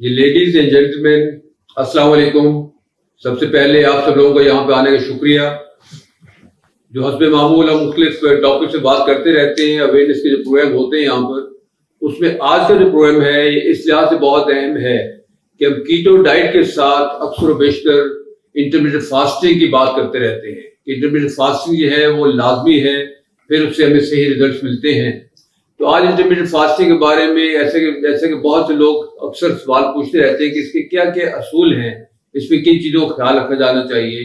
G ladies and gentleman السلام علیکم. سب سے پہلے آپ سب لوگوں کا یہاں پہ آنے کا شکریہ. جو حسب معمول ہم مختلف ٹاپک سے بات کرتے رہتے ہیں, اویئرنیس کے جو پروگرام ہوتے ہیں یہاں پر, اس میں آج کا جو پروگرام ہے یہ اس لحاظ سے بہت اہم ہے کہ ہم کیٹو ڈائٹ کے ساتھ اکثر و بیشتر انٹرمیڈیٹ فاسٹنگ کی بات کرتے رہتے ہیں کہ انٹرمیڈیٹ فاسٹنگ جو ہے وہ لازمی ہے, پھر اس سے ہمیں صحیح ریزلٹس ملتے ہیں. تو آج انٹرمیڈیٹ فاسٹنگ کے بارے میں جیسے کہ بہت سے لوگ اکثر سوال پوچھتے رہتے ہیں کہ اس کے کیا کیا اصول ہیں, اس میں کن چیزوں کا خیال رکھا جانا چاہیے.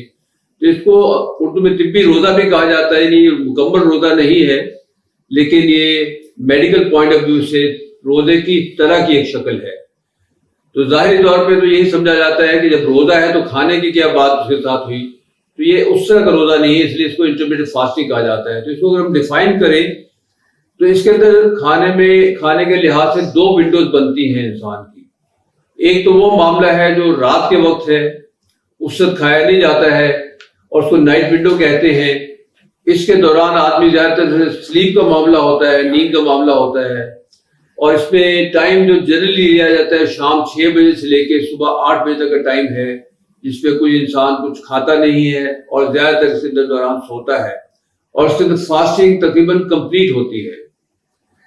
تو اس کو اردو میں طبی روزہ بھی کہا جاتا ہے. یہ مکمل روزہ نہیں ہے, لیکن یہ میڈیکل پوائنٹ آف ویو سے روزے کی طرح کی ایک شکل ہے. تو ظاہری طور پہ تو یہی سمجھا جاتا ہے کہ جب روزہ ہے تو کھانے کی کیا بات اس کے ساتھ ہوئی, تو یہ اس طرح کا روزہ نہیں ہے, اس لیے اس کو انٹرمیڈیٹ فاسٹنگ کہا جاتا ہے. تو اس کو اگر ہم ڈیفائن کریں تو اس کے اندر کھانے کے لحاظ سے دو ونڈوز بنتی ہیں انسان کی. ایک تو وہ معاملہ ہے جو رات کے وقت ہے, اس وقت کھایا نہیں جاتا ہے اور اس کو نائٹ ونڈو کہتے ہیں. اس کے دوران آدمی زیادہ تر سلیپ کا معاملہ ہوتا ہے, نیند کا معاملہ ہوتا ہے, اور اس میں ٹائم جو جنرلی لیا جاتا ہے شام 6 بجے سے لے کے صبح 8 بجے تک کا ٹائم ہے, جس میں کوئی انسان کچھ کھاتا نہیں ہے اور زیادہ تر اس کے دوران سوتا ہے, اور اس کے اندر فاسٹنگ تقریباً کمپلیٹ ہوتی ہے.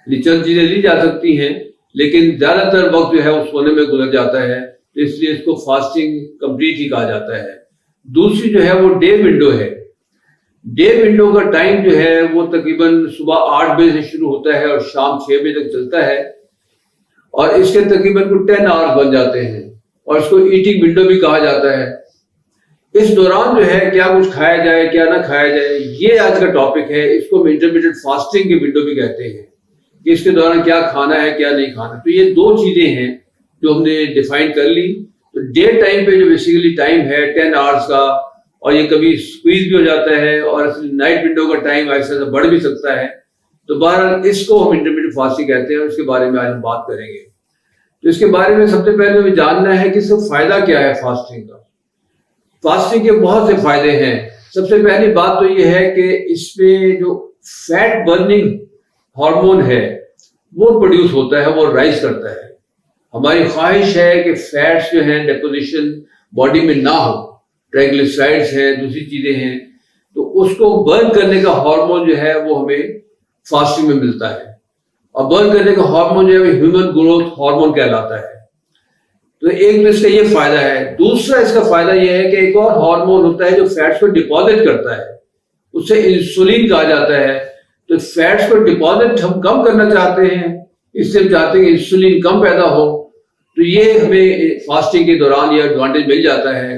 چند چیزیں لی جا سکتی ہیں لیکن زیادہ تر وقت جو ہے وہ سونے میں گزر جاتا ہے, تو اس لیے اس کو فاسٹنگ کمپلیٹ ہی کہا جاتا ہے. دوسری جو ہے وہ ڈے ونڈو ہے. ڈے ونڈو کا ٹائم جو ہے وہ تقریباً صبح 8 بجے سے شروع ہوتا ہے اور شام 6 بجے تک چلتا ہے, اور اس کے تقریباً 10 آورز بن جاتے ہیں, اور اس کو ایٹنگ ونڈو بھی کہا جاتا ہے. اس دوران جو ہے کیا کچھ کھایا جائے کیا نہ کھایا جائے, یہ آج کا ٹاپک ہے. اس کو انٹرمیڈیٹ فاسٹنگ کی ونڈو بھی کہتے ہیں کہ اس کے دوران کیا کھانا ہے کیا نہیں کھانا. تو یہ دو چیزیں ہیں جو ہم نے ڈیفائن کر لی. تو ڈے ٹائم پہ جو بیسیکلی ٹائم ہے 10 آورز کا, اور یہ کبھی سکویز بھی ہو جاتا ہے, اور نائٹ ونڈو کا ٹائم ایسا بڑھ بھی سکتا ہے. تو بہرحال اس کو ہم انٹرمیڈیٹ فاسٹنگ کہتے ہیں, اور اس کے بارے میں آج ہم بات کریں گے. تو اس کے بارے میں سب سے پہلے ہمیں جاننا ہے کہ اس کا فائدہ کیا ہے فاسٹنگ کا. فاسٹنگ کے بہت سے فائدے ہیں. سب سے پہلی بات تو یہ ہے کہ اس میں جو فیٹ برننگ ہارمون ہے وہ پروڈیوس ہوتا ہے, وہ رائز کرتا ہے. ہماری خواہش ہے کہ فیٹس جو ہیں ڈیپوزیشن باڈی میں نہ ہو, ٹرائگلیسرائڈز ہیں, دوسری چیزیں ہیں, تو اس کو برن کرنے کا ہارمون جو ہے وہ ہمیں فاسٹنگ میں ملتا ہے. اور برن کرنے کا ہارمون جو ہے ہیومن گروتھ ہارمون کہلاتا ہے. تو ایک تو اس کا یہ فائدہ ہے. دوسرا اس کا فائدہ یہ ہے کہ ایک اور ہارمون ہوتا ہے جو فیٹس کو ڈپازٹ کرتا ہے, اسے انسولین کہا جاتا ہے. تو فیٹس کو ڈپازٹ ہم کم کرنا چاہتے ہیں, اس سے ہم چاہتے ہیں کہ انسولین کم پیدا ہو. تو یہ ہمیں فاسٹنگ کے دوران یہ ایڈوانٹیج مل جاتا ہے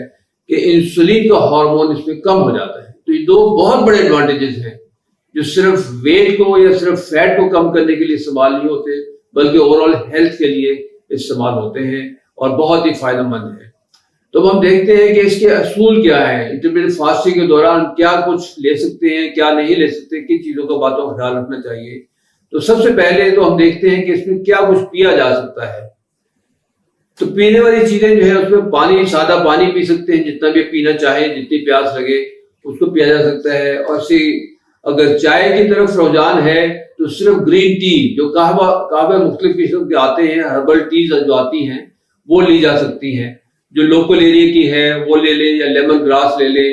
کہ انسولین کا ہارمون اس میں کم ہو جاتا ہے. تو یہ دو بہت بڑے ایڈوانٹیجز ہیں جو صرف ویٹ کو یا صرف فیٹ کو کم کرنے کے لیے استعمال نہیں ہوتے, بلکہ اوور آل ہیلتھ کے لیے استعمال ہوتے ہیں اور بہت ہی فائدہ مند ہے. تو ہم دیکھتے ہیں کہ اس کے اصول کیا ہیں. انٹرمیڈیٹ فاسٹنگ کے دوران کیا کچھ لے سکتے ہیں کیا نہیں لے سکتے, کن چیزوں کا باتوں کا خیال رکھنا چاہیے. تو سب سے پہلے تو ہم دیکھتے ہیں کہ اس میں کیا کچھ پیا جا سکتا ہے. تو پینے والی چیزیں جو ہے اس میں پانی, سادہ پانی پی سکتے ہیں جتنا بھی پینا چاہیں, جتنی پیاس لگے اس کو پیا جا سکتا ہے. اور اگر چائے کی طرف رجحان ہے تو صرف گرین ٹی, جو قہوہ مختلف قسم کے آتے ہیں, ہربل ٹیز جو آتی ہیں وہ لی جا سکتی ہیں. جو لوکل ایریا کی ہے وہ لے لیں, یا لیمن گراس لے لیں,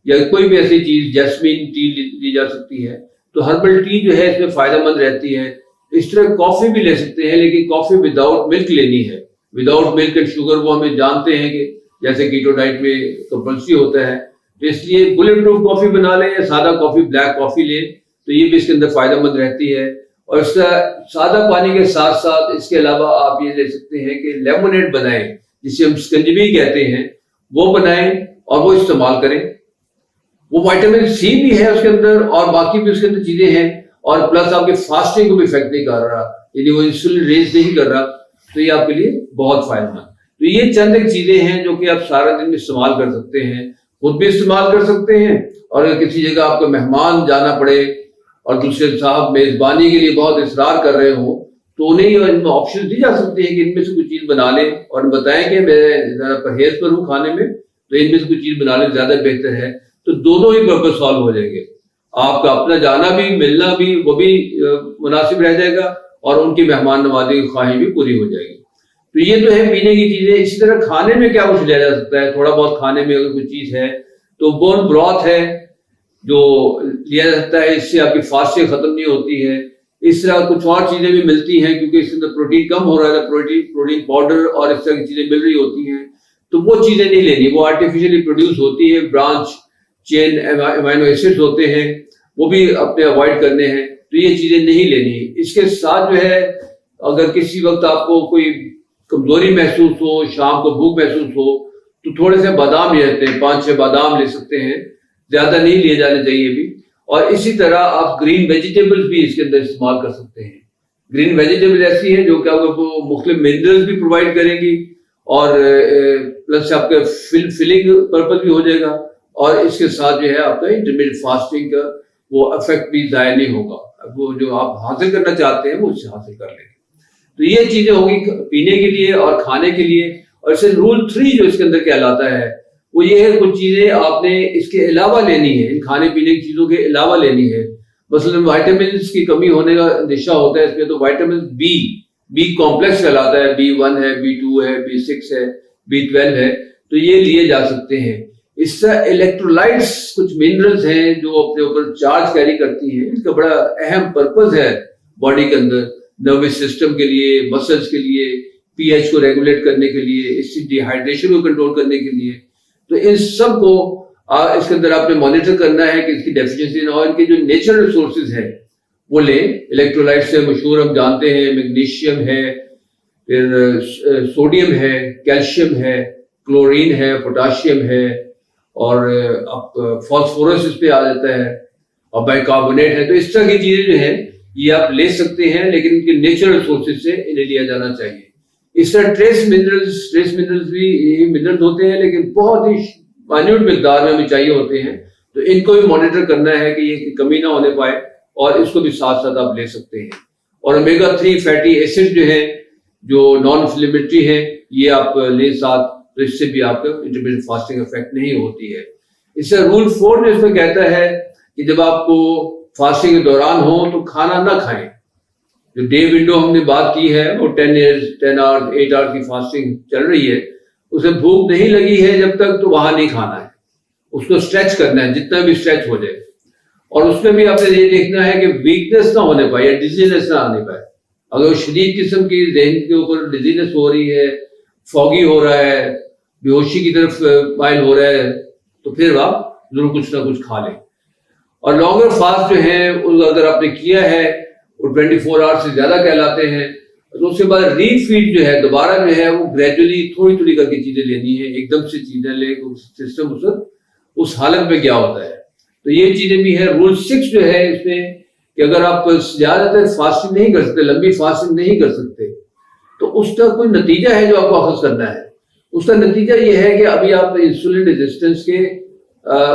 یا کوئی بھی ایسی چیز جیسمین ٹی لی جا سکتی ہے. تو ہربل ٹی جو ہے اس میں فائدہ مند رہتی ہے. اس طرح کافی بھی لے سکتے ہیں, لیکن کافی وداؤٹ ملک لینی ہے. وداؤٹ ملک اینڈ شوگر وہ ہمیں جانتے ہیں کہ جیسے کیٹو ڈائٹ میں کمپلسری ہوتا ہے. تو اس لیے بلٹ پروف کافی بنا لیں یا سادہ کافی, بلیک کافی لیں, تو یہ بھی اس کے اندر فائدہ مند رہتی ہے. اور اس کا سادہ پانی کے ساتھ ساتھ اس کے علاوہ آپ یہ لے سکتے ہیں کہ لیمونیڈ بنائیں, جسے ہم سکنجبی کہتے ہیں, وہ بنائیں اور وہ استعمال کریں. وہ وائٹامن سی بھی ہے اس کے اندر, اور باقی بھی اس کے اندر چیزیں ہیں, اور پلس آپ کے فاسٹنگ کو بھی افیکٹ نہیں کر رہا, یعنی وہ انسولین ریز نہیں کر رہا. تو یہ آپ کے لیے بہت فائدہ مند. تو یہ چند ایک چیزیں ہیں جو کہ آپ سارا دن میں استعمال کر سکتے ہیں, خود بھی استعمال کر سکتے ہیں, اور اگر کسی جگہ آپ کو مہمان جانا پڑے اور دوسرے صاحب میزبانی کے لیے بہت اصرار کر رہے ہوں, تو انہیں آپشن دی جا سکتے ہیں کہ ان میں سے کوئی چیز بنا لیں اور بتائیں کہ میں ذرا پرہیز پر ہوں کھانے میں, تو ان میں سے کوئی چیز بنا لیں زیادہ بہتر ہے. تو دونوں ہی پرپز سالو ہو جائیں گے. آپ کا اپنا جانا بھی ملنا بھی وہ بھی مناسب رہ جائے گا, اور ان کی مہمان نوازی کی خواہش بھی پوری ہو جائے گی. تو یہ تو ہے پینے کی چیزیں. اسی طرح کھانے میں کیا کچھ لیا جا سکتا ہے؟ تھوڑا بہت کھانے میں اگر کوئی چیز ہے تو بون بروتھ ہے جو لیا جا سکتا ہے، اس سے آپ کی فاسٹنگ ختم نہیں ہوتی ہے. اس طرح کچھ اور چیزیں بھی ملتی ہیں کیونکہ اس کے اندر پروٹین کم ہو رہا ہے، پروٹین پاؤڈر اور اس طرح کی چیزیں مل رہی ہوتی ہیں. تو وہ چیزیں نہیں لینی، وہ آرٹیفیشلی پروڈیوس ہوتی ہے. برانچ چین امینو ایسڈ ہوتے ہیں، وہ بھی اپنے اوائڈ کرنے ہیں. تو یہ چیزیں نہیں لینی. اس کے ساتھ جو ہے اگر کسی وقت آپ کو کوئی کمزوری محسوس ہو، شام کو بھوک محسوس ہو، تو تھوڑے سے بادام لے لیتے ہیں، 5-6 بادام لے سکتے ہیں، زیادہ نہیں لیے جانے چاہیے بھی. اور اسی طرح آپ گرین ویجیٹیبلز بھی اس کے اندر استعمال کر سکتے ہیں. گرین ویجیٹیبل ایسی ہیں جو کہ آپ کو مختلف منرلز بھی پرووائڈ کریں گی اور پلس آپ کا فلنگ پرپز بھی ہو جائے گا، اور اس کے ساتھ جو ہے آپ کا انٹرمیڈیٹ فاسٹنگ کا وہ افیکٹ بھی ضائع نہیں ہوگا. وہ جو آپ حاصل کرنا چاہتے ہیں وہ اس سے حاصل کر لیں گے. تو یہ چیزیں ہوگی پینے کے لیے اور کھانے کے لیے. اور اسے رول 3 جو اس کے اندر کہلاتا ہے وہ یہ ہے کچھ چیزیں آپ نے اس کے علاوہ لینی ہے، ان کھانے پینے کی چیزوں کے علاوہ لینی ہے. مثلاً وائٹامنس کی کمی ہونے کا اندیشہ ہوتا ہے اس میں، تو وائٹامن بی کمپلیکس کہلاتا ہے، B1 ہے، B2 ہے، B6 ہے، B12 ہے، تو یہ لیے جا سکتے ہیں. اس طرح الیکٹرولائٹس کچھ منرلز ہیں جو اپنے اوپر چارج کیری کرتی ہیں. ان کا بڑا اہم پرپز ہے باڈی کے اندر، نروس سسٹم کے لیے، مسلس کے لیے، پی ایچ کو ریگولیٹ کرنے کے لیے، اس ڈی ہائیڈریشن کو کنٹرول کرنے کے لیے. تو ان سب کو اس کے اندر آپ نے مانیٹر کرنا ہے کہ اس کی ڈیفیشنسی نہ ہو. ان کے جو نیچرل ریسورسز ہیں وہ لیں. الیکٹرولائٹ سے مشہور ہم جانتے ہیں میگنیشیم ہے، پھر سوڈیم ہے، کیلشیم ہے، کلورین ہے، پوٹاشیم ہے، اور اب فاسفورس اس پہ آ جاتا ہے، اور بائی کاربونیٹ ہے. تو اس طرح کی چیزیں جو ہیں یہ آپ لے سکتے ہیں، لیکن ان کے نیچرل سورسز سے انہیں لیا جانا چاہیے. اس طرح ٹریس منرلز بھی یہی منرلز ہوتے ہیں لیکن بہت ہی مائنیوٹ مقدار میں ہمیں چاہیے ہوتے ہیں. تو ان کو بھی مانیٹر کرنا ہے کہ یہ کمی نہ ہونے پائے، اور اس کو بھی ساتھ ساتھ آپ لے سکتے ہیں. اور اومیگا 3 فیٹی ایسڈ جو ہیں جو نان انفلیمیٹری ہیں یہ آپ لیں ساتھ، تو اس سے بھی آپ کا انٹرمیڈیٹ فاسٹنگ افیکٹ نہیں ہوتی ہے. اس سے رول 4 جو اس میں کہتا ہے کہ جب آپ کو فاسٹنگ کے دوران ہو تو کھانا نہ کھائیں. جو ڈے ونڈو ہم نے بات کی ہے وہ 10 آورز 8 آورز کی فاسٹنگ چل رہی ہے، اسے بھوک نہیں لگی ہے جب تک تو وہاں نہیں کھانا ہے، اس کو اسٹریچ کرنا ہے جتنا بھی اسٹریچ ہو جائے. اور اس میں بھی آپ نے یہ دیکھنا ہے کہ ویکنس نہ ہونے پائے یا ڈیزینس نہ آنے پائے. اگر شدید قسم کی ذہن کے اوپر ڈیزینس ہو رہی ہے، فوگی ہو رہا ہے، بے ہوشی کی طرف مائل ہو رہا ہے، تو پھر آپ ضرور کچھ نہ کچھ کھا لیں. اور لانگر فاسٹ جو ہے اگر آپ نے کیا ہے وہ 24 آور سے زیادہ کہلاتے ہیں. تو اس کے بعد ری فیڈ جو ہے دوبارہ جو ہے وہ گریجولی تھوڑی تھوڑی کر کے چیزیں لینی ہے، ایک دم سے چیزیں لے سسٹم اس حالت میں کیا ہوتا ہے. تو یہ چیزیں بھی ہیں. رول 6 جو ہے اس میں کہ اگر آپ زیادہ تر فاسٹنگ نہیں کر سکتے، لمبی فاسٹنگ نہیں کر سکتے، تو اس کا کوئی نتیجہ ہے جو آپ کو اخذ کرنا ہے. اس کا نتیجہ یہ ہے کہ ابھی آپ انسولین ریزسٹنس کے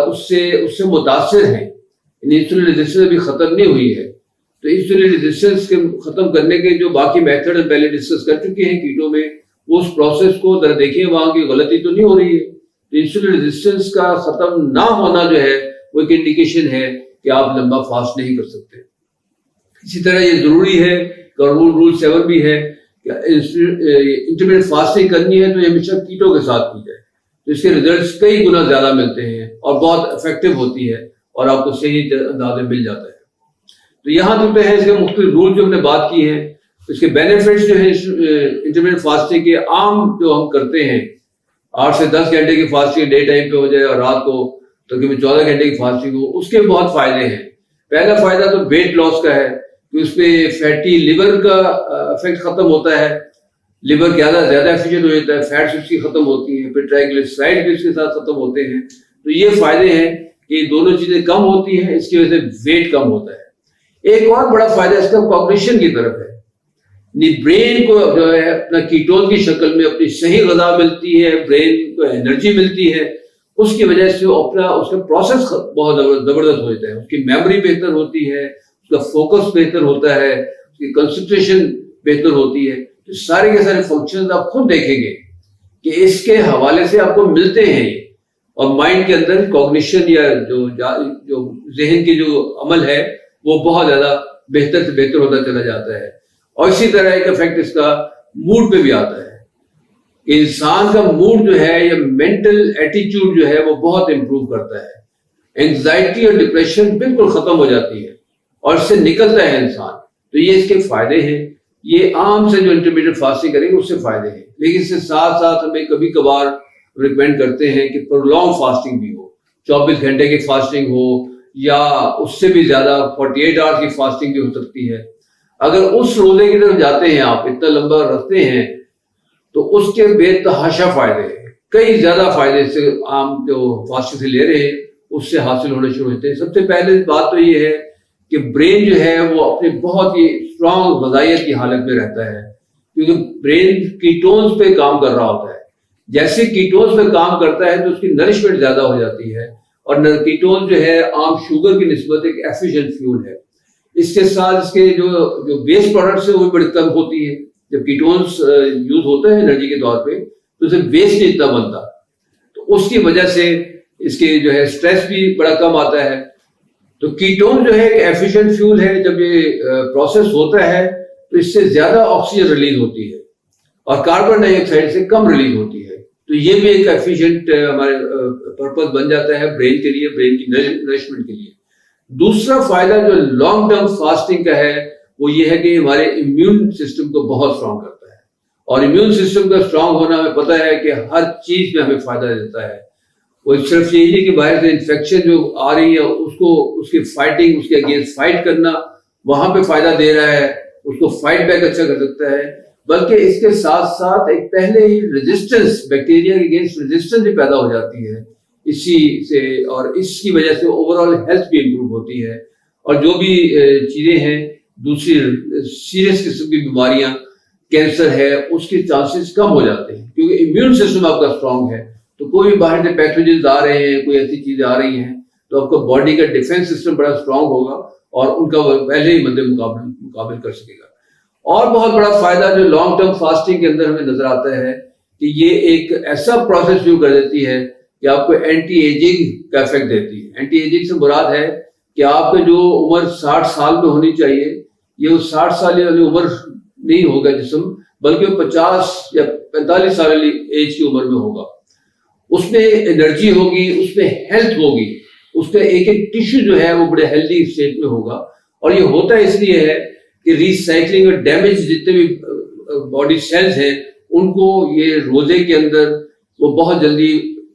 اس سے متاثر ہیں. انسولین ریزسٹنس ابھی ختم نہیں ہوئی ہے. تو انسولین ریزسٹنس کے ختم کرنے کے جو باقی میتھڈ پہلے ڈسکس کر چکے ہیں کیٹو میں، وہ اس پروسیس کو ذرا دیکھیں وہاں کی غلطی تو نہیں ہو رہی ہے. تو انسولین ریزسٹنس کا ختم نہ ہونا جو ہے وہ ایک انڈیکیشن ہے کہ آپ لمبا فاسٹ نہیں کر سکتے. اسی طرح یہ ضروری ہے کہ رول 7 بھی ہے کہ انٹرمیڈیٹ فاسٹنگ کرنی ہے تو یہ ہمیشہ کیٹو کے ساتھ کی جائے. تو اس کے ریزلٹس کئی گنا زیادہ ملتے ہیں اور بہت افیکٹو ہوتی ہے اور آپ کو صحیح اندازے مل جاتا ہے. تو یہاں تک ہے اس کے مختلف رول جو ہم نے بات کی ہیں. اس کے بینیفٹس جو ہیں انٹرمیڈیٹ فاسٹنگ کے عام جو ہم کرتے ہیں 8 سے 10 گھنٹے کی فاسٹنگ ڈے ٹائم پہ ہو جائے اور رات کو تقریباً 14 گھنٹے کی فاسٹنگ ہو، اس کے بہت فائدے ہیں. پہلا فائدہ تو ویٹ لاس کا ہے کہ اس پہ فیٹی لیور کا افیکٹ ختم ہوتا ہے. لیور زیادہ ایفیشینٹ ہو جاتا ہے، فیٹس اس کی ختم ہوتی ہیں، پھر ٹرائیگلیسرائڈ بھی اس کے ساتھ ختم ہوتے ہیں. تو یہ فائدے ہیں کہ یہ دونوں چیزیں کم ہوتی ہیں، اس کی وجہ سے ویٹ کم ہوتا ہے. ایک اور بڑا فائدہ اس کا کوگنیشن کی طرف ہے. برین کو جو ہے اپنا کیٹون کی شکل میں اپنی صحیح غذا ملتی ہے، برین کو انرجی ملتی ہے، اس کی وجہ سے اپنا اس کا پروسیس بہت زبردست ہو جاتا ہے. اس کی میموری بہتر ہوتی ہے، اس کا فوکس بہتر ہوتا ہے، اس کی کنسنٹریشن بہتر ہوتی ہے. تو سارے کے سارے فنکشنز آپ خود دیکھیں گے کہ اس کے حوالے سے آپ کو ملتے ہیں. اور مائنڈ کے اندر کوگنیشن یا جو ذہن کی جو عمل ہے وہ بہت زیادہ بہتر سے بہتر ہوتا چلا جاتا ہے. اور اسی طرح ایک افیکٹ اس کا موڈ پہ بھی آتا ہے. انسان کا موڈ جو ہے یا مینٹل ایٹیچیوڈ جو ہے وہ بہت امپروو کرتا ہے. اینگزائٹی اور ڈپریشن بالکل ختم ہو جاتی ہے اور اس سے نکلتا ہے انسان. تو یہ اس کے فائدے ہیں. یہ عام سے جو انٹرمیڈیٹ فاسٹنگ کریں گے اس سے فائدے ہیں. لیکن اس کے ساتھ ساتھ ہمیں کبھی کبھار ریکمینڈ کرتے ہیں کہ پرولونگ فاسٹنگ بھی ہو, 24 گھنٹے کی فاسٹنگ ہو یا اس سے بھی زیادہ 48 آورس کی فاسٹنگ بھی ہو سکتی ہے. اگر اس روزے کی طرف جاتے ہیں, آپ اتنا لمبا رکھتے ہیں, تو اس کے بے تحاشا فائدے ہیں. کئی زیادہ فائدے سے عام جو فاسٹنگ سے لے رہے ہیں اس سے حاصل ہونے شروع ہوتے ہیں. سب سے پہلے بات تو یہ ہے کہ برین جو ہے وہ اپنے بہت ہی اسٹرانگ غذائیت کی حالت میں رہتا ہے, کیونکہ برین کیٹونز پہ کام کر رہا ہوتا ہے. جیسے کیٹونز پہ کام کرتا ہے تو اس کی نرشمنٹ زیادہ ہو جاتی ہے, اور کیٹونز جو ہے عام شوگر کی نسبت ایک ایفیشینٹ فیول ہے. اس کے ساتھ اس کے جو ویسٹ پروڈکٹس ہیں وہ بھی بڑی کم ہوتی ہے. جب کیٹونز یوز ہوتا ہے انرجی کے طور پہ تو اسے ویسٹ نہیں اتنا بنتا, تو اس کی وجہ سے اس کے جو ہے اسٹریس بھی بڑا کم آتا ہے. تو کیٹون جو ہے ایک ایفیشینٹ فیول ہے. جب یہ پروسیس ہوتا ہے تو اس سے زیادہ آکسیجن ریلیز ہوتی ہے اور کاربن ڈائی آکسائڈ سے کم ریلیز ہوتی ہے. تو یہ بھی ایک ایفیشینٹ ہمارے پرپز بن جاتا ہے برین کے لیے, برین کی نرشمنٹ کے لیے. دوسرا فائدہ جو لانگ ٹرم فاسٹنگ کا ہے وہ یہ ہے کہ ہمارے امیون سسٹم کو بہت اسٹرانگ کرتا ہے, اور امیون سسٹم کا اسٹرانگ ہونا ہمیں پتہ ہے کہ ہر چیز میں ہمیں فائدہ دیتا ہے. وہ صرف یہی ہے کہ باہر سے انفیکشن جو آ رہی ہے اس کی فائٹنگ, اس کے اگینسٹ فائٹ کرنا, وہاں پہ فائدہ دے رہا ہے, اس کو فائٹ بیک اچھا کر سکتا ہے. بلکہ اس کے ساتھ ساتھ ایک پہلے ہی ریزسٹنس, بیکٹیریا کے اگینسٹ ریزسٹنس بھی پیدا ہو جاتی ہے اسی سے, اور اس کی وجہ سے اوور آل ہیلتھ بھی امپروو ہوتی ہے. اور جو بھی چیزیں ہیں دوسری سیریس قسم کی بیماریاں, کینسر ہے, اس کے چانسز کم ہو جاتے ہیں, کیونکہ امیون سسٹم آپ کا اسٹرانگ ہے. تو کوئی بھی باہر سے پیتھوجنز آ رہے ہیں, کوئی ایسی چیزیں آ رہی ہیں, تو آپ کا باڈی کا ڈیفینس سسٹم بڑا اسٹرانگ ہوگا اور ان کا پہلے ہی مد مقابل کر سکے گا. اور بہت بڑا فائدہ جو لانگ ٹرم فاسٹنگ کے اندر ہمیں نظر آتا ہے کہ یہ ایک ایسا پروسیس شروع کر دیتی ہے کہ آپ کو اینٹی ایجنگ کا افیکٹ دیتی ہے. اینٹی ایجنگ سے مراد ہے کہ آپ کا جو عمر 60 سال میں ہونی چاہیے, یہ 60 سال والی عمر نہیں ہوگا جسم, بلکہ 50 یا 45 سال والی ایج کی عمر میں ہوگا. اس میں انرجی ہوگی, اس میں ہیلتھ ہوگی, اس کا ایک ایک ٹیشو جو ہے وہ بڑے ہیلدی اسٹیٹ میں ہوگا. اور یہ ہوتا اس لیے ہے کہ ریسائکلنگ اور ڈیمیج جتنے بھی باڈی سیلز ہیں ان کو یہ روزے کے اندر وہ بہت جلدی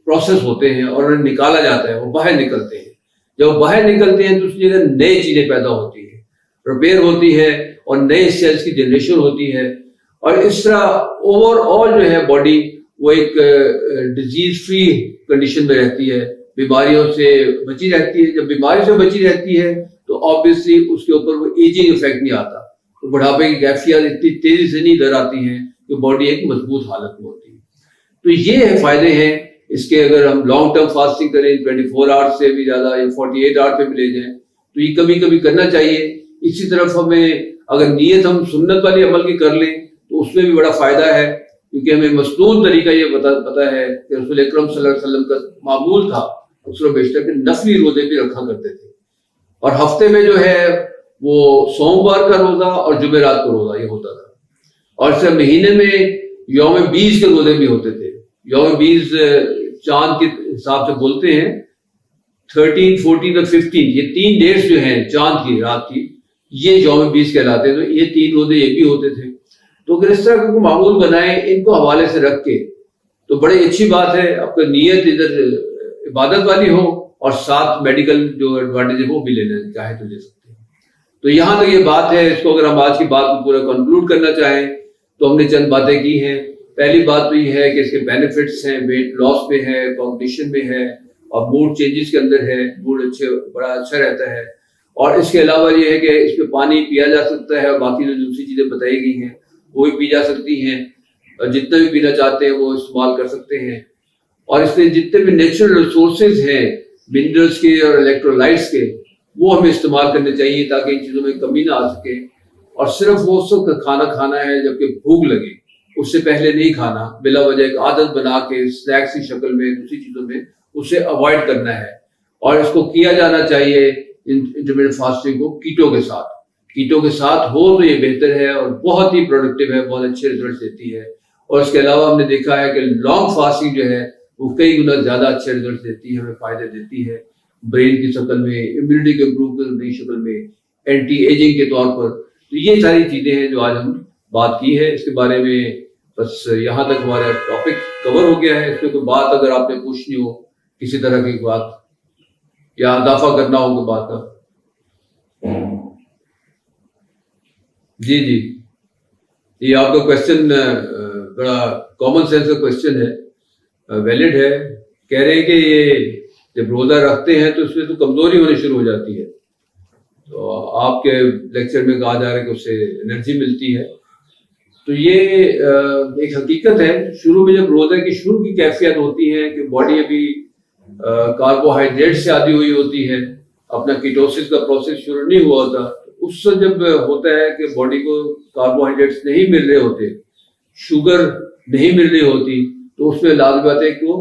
پروسیس ہوتے ہیں اور انہیں نکالا جاتا ہے, وہ باہر نکلتے ہیں. جب وہ باہر نکلتے ہیں تو اس جگہ نئے چیزیں پیدا ہوتی ہیں, ریپیئر ہوتی ہے اور نئے سیلز کی جنریشن ہوتی ہے. اور اس طرح اوور آل جو ہے باڈی وہ ایک ڈیزیز فری کنڈیشن میں رہتی ہے, بیماریوں سے بچی رہتی ہے. جب بیماری سے بچی رہتی ہے تو آبویسلی اس کے اوپر وہ ایجنگ افیکٹ نہیں آتا, تو بڑھاپے کی کیفیات اتنی تیزی سے نہیں در آتی ہیں کہ باڈی ایک مضبوط حالت میں ہوتی ہے. تو یہ فائدے ہیں اس کے. اگر ہم لانگ ٹرم فاسٹنگ کریں 24 آورس سے بھی زیادہ یا 48 آور پہ بھی لے جائیں تو یہ کبھی کبھی کرنا چاہیے. اسی طرف ہمیں اگر نیت ہم سنت والی عمل کی کر لیں تو اس میں بھی بڑا فائدہ ہے, کیونکہ ہمیں مصنون طریقہ یہ پتہ ہے کہ رسول اکرم صلی اللہ علیہ وسلم کا معمول تھا اکثر و بیشتر کہ نفلی روزے بھی رکھا کرتے تھے, اور ہفتے میں جو ہے وہ سوموار کا روزہ اور جمعرات کا روزہ یہ ہوتا تھا. اور اس مہینے میں یوم 20 کے روزے بھی ہوتے تھے. یوم 20 چاند کے حساب سے بولتے ہیں, 13, 14 اور 15 یہ 3 ڈیٹس جو ہیں چاند کی رات کی, یہ یوم 20 کہلاتے ہیں. تو یہ 3 روزے یہ بھی ہوتے تھے. تو اگر اس طرح کا معمول بنائیں ان کو حوالے سے رکھ کے تو بڑی اچھی بات ہے. آپ کا نیت ادھر عبادت والی ہو اور ساتھ میڈیکل جو ایڈوانٹیج ہے وہ بھی لینا چاہے تو لے سکتے ہیں. تو یہاں تک یہ بات ہے. اس کو اگر ہم آج کی بات کو پورا کنکلوڈ کرنا چاہیں تو ہم نے چند باتیں کی ہیں. پہلی بات تو یہ ہے کہ اس کے بینیفٹس ہیں, ویٹ لاس میں ہے, کاگنیشن میں ہے, اور موڈ چینجز کے اندر ہے, موڈ بڑا اچھا رہتا ہے. اور اس کے علاوہ یہ ہے کہ اس پہ پانی پیا جا سکتا ہے, اور باقی جو دوسری چیزیں بتائی گئی ہیں وہ بھی پی جا سکتی ہیں, اور جتنا بھی پینا چاہتے ہیں وہ استعمال کر سکتے ہیں. اور اس میں جتنے بھی نیچرل ریسورسز ہیں منرلس کے اور الیکٹرولائٹس کے وہ ہمیں استعمال کرنے چاہیے تاکہ ان چیزوں میں کمی نہ آ سکے. اور صرف وہ اس وقت کھانا کھانا ہے جبکہ بھوک لگے, اس سے پہلے نہیں کھانا. بلا وجہ ایک عادت بنا کے اسنیکس کی شکل میں دوسری چیزوں میں اسے اوائڈ کرنا ہے. اور اس کو کیا جانا چاہیے انٹرمیڈیٹ فاسٹنگ کو کیٹو کے ساتھ ہو تو یہ بہتر ہے اور بہت ہی پروڈکٹیو ہے, بہت اچھے ریزلٹس دیتی ہے. اور اس کے علاوہ ہم نے دیکھا ہے کہ لانگ فاسٹنگ جو ہے وہ کئی گنا زیادہ اچھے رزلٹ دیتی ہے، ہمیں فائدے دیتی ہے برین کی شکل میں، امیونٹی کے امپروو کرنے کی شکل میں، اینٹی ایجنگ کے طور پر. تو یہ ساری چیزیں ہیں جو آج ہم بات کی ہے اس کے بارے میں. بس یہاں تک ہمارا ٹاپک کور ہو گیا ہے. اس میں کوئی بات اگر آپ نے پوچھنی ہو، کسی طرح کی بات یا اضافہ کرنا ہو کوئی بات کا. جی یہ آپ کا کوشچن بڑا کامن سینس کا کوشچن ہے، ویلڈ ہے. کہہ رہے ہیں کہ یہ جب روزہ رکھتے ہیں تو اس میں تو کمزوری ہونی شروع ہو جاتی ہے. تو آپ کے لیکچر میں کہا جا رہا ہے کہ اس سے انرجی ملتی ہے. تو یہ ایک حقیقت ہے. شروع میں جب روزہ کی شروع کی کیفیت ہوتی ہے کہ باڈی ابھی کاربوہائیڈریٹ سے عادی ہوئی ہوتی ہے، اپنا کیٹوسس کا پروسیس شروع نہیں ہوا ہوتا، اس سے جب ہوتا ہے کہ باڈی کو کاربوہائیڈریٹس نہیں مل رہے ہوتے، شوگر نہیں مل رہی ہوتی، تو اس میں لازمی بات ہے کہ وہ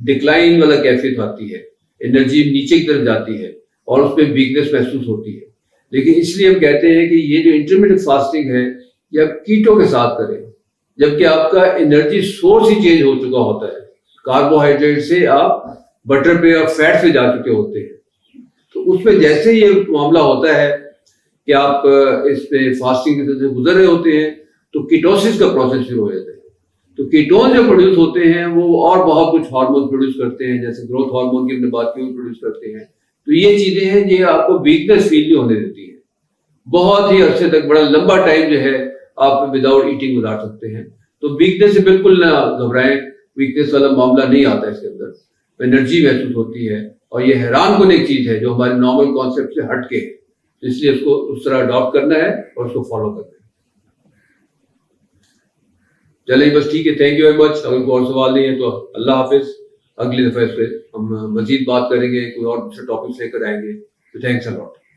ڈکلائن والا کیفیت آتی ہے، انرجی نیچے کی طرف جاتی ہے اور اس میں ویکنیس محسوس ہوتی ہے. لیکن اس لیے ہم کہتے ہیں کہ یہ جو انٹرمیڈیٹ فاسٹنگ ہے یہ آپ کیٹو کے ساتھ کریں، جبکہ آپ کا انرجی سورس ہی چینج ہو چکا ہوتا ہے. کاربوہائیڈریٹ سے آپ بٹر پہ اور فیٹ پہ جا چکے ہوتے ہیں. تو اس میں جیسے یہ معاملہ ہوتا ہے کہ آپ اس پہ فاسٹنگ کی طرف سے گزر رہے ہوتے ہیں تو کیٹوسس کا پروسیس شروع ہو جاتا ہے. تو کیٹون جو پروڈیوس ہوتے ہیں وہ اور بہت کچھ ہارمون پروڈیوس کرتے ہیں، جیسے گروتھ ہارمون کی ہم نے بات کی وہ پروڈیوس کرتے ہیں. تو یہ چیزیں ہیں یہ آپ کو ویکنیس فیل نہیں ہونے دیتی ہے. بہت ہی عرصے تک بڑا لمبا ٹائم جو ہے آپ وداؤٹ ایٹنگ گزار سکتے ہیں. تو ویکنیس سے بالکل نہ گھبرائیں، ویکنیس والا معاملہ نہیں آتا اس کے اندر. انرجی محسوس ہوتی ہے اور یہ حیران کن ایک چیز ہے جو ہمارے نارمل کانسیپٹ سے ہٹ کے ہے. اس لیے اس کو اس طرح اڈاپٹ کرنا ہے اور اس کو فالو کرنا ہے. چلیں بس ٹھیک ہے، تھینک یو ویری مچ. اگر کوئی اور سوال نہیں ہے تو اللہ حافظ. اگلی دفعہ اس پہ ہم مزید بات کریں گے، کوئی اور دوسرے ٹاپکس لے کر آئیں گے. تو تھینکس اے لاٹ.